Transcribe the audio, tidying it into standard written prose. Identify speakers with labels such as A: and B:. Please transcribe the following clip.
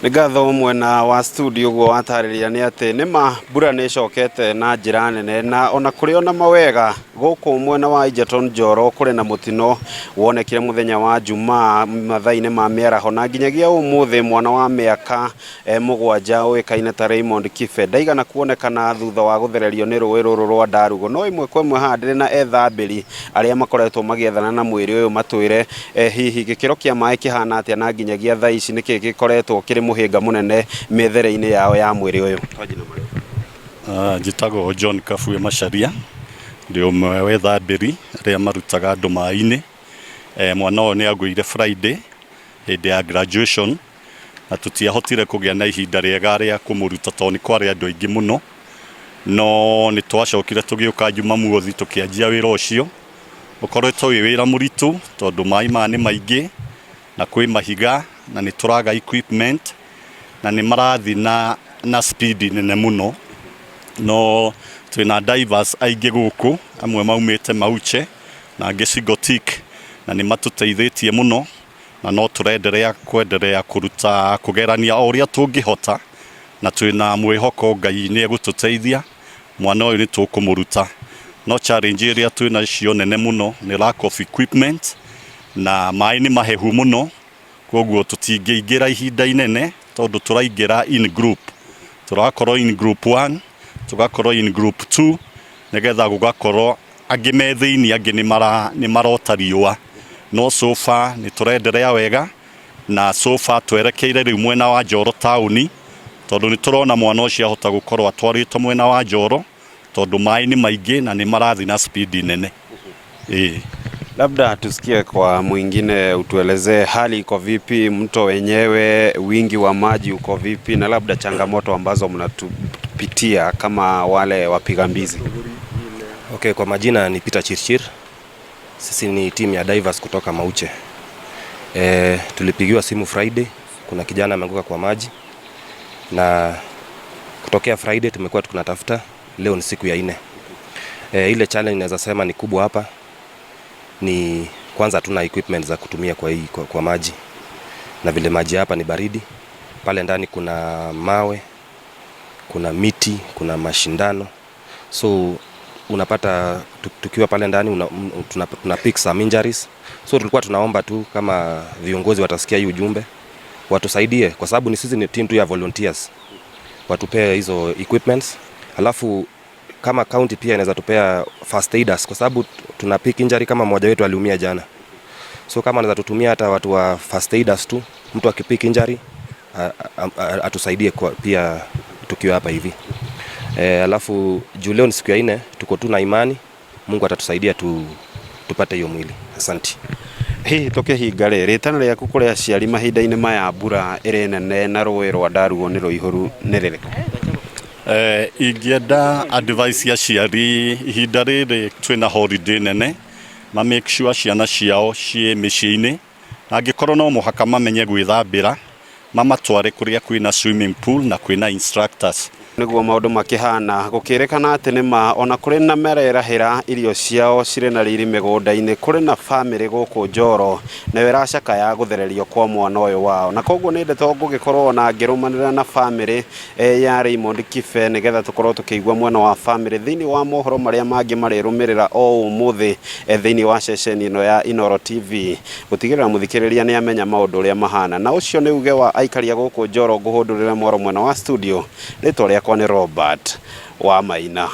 A: Nigatho mwena wa studio go watariria ni ati nima mbura ni cokete na njira nene na ona kuri ona mawega guku mwena wa Egerton Njoro kuri na mutino wonekire muthenya wa Jumaa mathaine ma miaraho na nginyagia umuthi mwana wa miaka mugwanja uikaine ta Raymond Kibe ndaigana kuonekana thutha wa guthererio ni ruwi ruru rwa Ndarugo no imwe kwa imwe handire na ethambiri aria makoretwo magiethana na mwiri uyu matwire hihi gikiro kia mai kihana atia na nginyagia thaa ici niki gikoretwo kiri muhinga munene methereine yao ya mwiri uyu.
B: Njitagwo John Kafue Macharia ndi umwe wa ethambiri aria marutaga andu mai-ini. Mwana uyu ni agwire Friday hindi ya graduation na tutiahotire kugia na ihinda riega ria kumuruta toni kwari andu aingi muno no ni twacokire tugiuka Jumamothi tukianjia wira ucio ukoretwo wi wira muritu tondu mai mani maingi na kwi mahiga na ni turaga equipment na ni marathi na speed nene muno no twina divers aingi guku amwe maumite Mauche na angi Sigotik na ni matuteithitie muno na no turenderea kuruta kugerania uria tungihota na twina mwihoko Ngai ni egututeithia mwana uyu ni tukumuruta no challenge iria twina cio nene muno ni lack of equipment na mai ni mahehu muno koguo tutingiingira ihinda inene tondu turaingira in group turakorwo in group 1 tugakorwo in group 2 nigetha gugakorwo angi metheini angi ni marota riua no so far ni turenderea wega na so far twerekeire riu mwena wa Njoro tauni tondu ni turona mwana ucio ahota gukorwo atwarito mwena wa Njoro tondu mai ni maingi na ni marathi na speed nene.
A: Labda tusikie kwa mwingine, utuelezee hali iko vipi, mto wenyewe, wingi wa maji uko vipi na labda changamoto ambazo mnatupitia kama wale wapiga mbizi.
C: Okay, kwa majina ni Peter Chirchir. Sisi ni timu ya divers kutoka Mauche. Tulipigiwa simu Friday, kuna kijana ameanguka kwa maji na kutokea Friday tumekuwa tunatafuta, leo ni siku ya 4. Ile challenge naweza sema ni kubwa hapa ni kwanza hatuna equipment za kutumia kwa maji na vile maji hapa ni baridi. Pale ndani kuna mawe, kuna miti, kuna mashindano, so unapata tukiwa pale ndani tuna pick some injuries. So tulikuwa tunaomba tu kama viongozi watasikia hii ujumbe watusaidie, kwa sababu ni sisi ni team tu ya volunteers, watupee hizo equipments. Alafu kama county pia inaweza tupea first aiders, kwa sababu tuna pick injury kama mmoja wetu aliumia jana. So kama anaweza tutumia hata watu wa first aiders tu, mtu akipick injury atusaidie pia tukiwa hapa hivi. Alafu juu leo ni siku ya 4, tuko tu na imani Mungu atatusaidia tupate hiyo mwili. Asante.
A: Toke hingare ritana ria kukuria ciari mahinda-ini maya mbura iri nene na ruwi rwa Ndarugo ni ruihuru ni ririka.
B: Ingienda advice ya ciari ihinda riri twina holiday nene ma make sure ciana ciao cie micii-ini na angikorwo no muhaka mamenye gwithambira mamatware kuria kwina swimming pool na kwina instructors
A: niguo maundu makihana gukirekana ati nima ona kuri na mererahira irio ciao cire na riri migunda-ini kuri na family guku Njoro na wiracaka ya guthererio kwa mwana uyu wao na koguo ni ndeto gugikorwo na ngirumanira na family ya Raymond Kibe nigetha tukorwo tukigwa mwana wa family thini wa mohoro maria mangi marirumirira o umuthi thini wa session ino ya Inoro TV gutigirira muthikiriria ni amenya maundu uria mahana na ucio ni uge wa aikaria guku Njoro nguhundurira mwaro mwena wa studio ni tore kwa ni Robert wa Maina.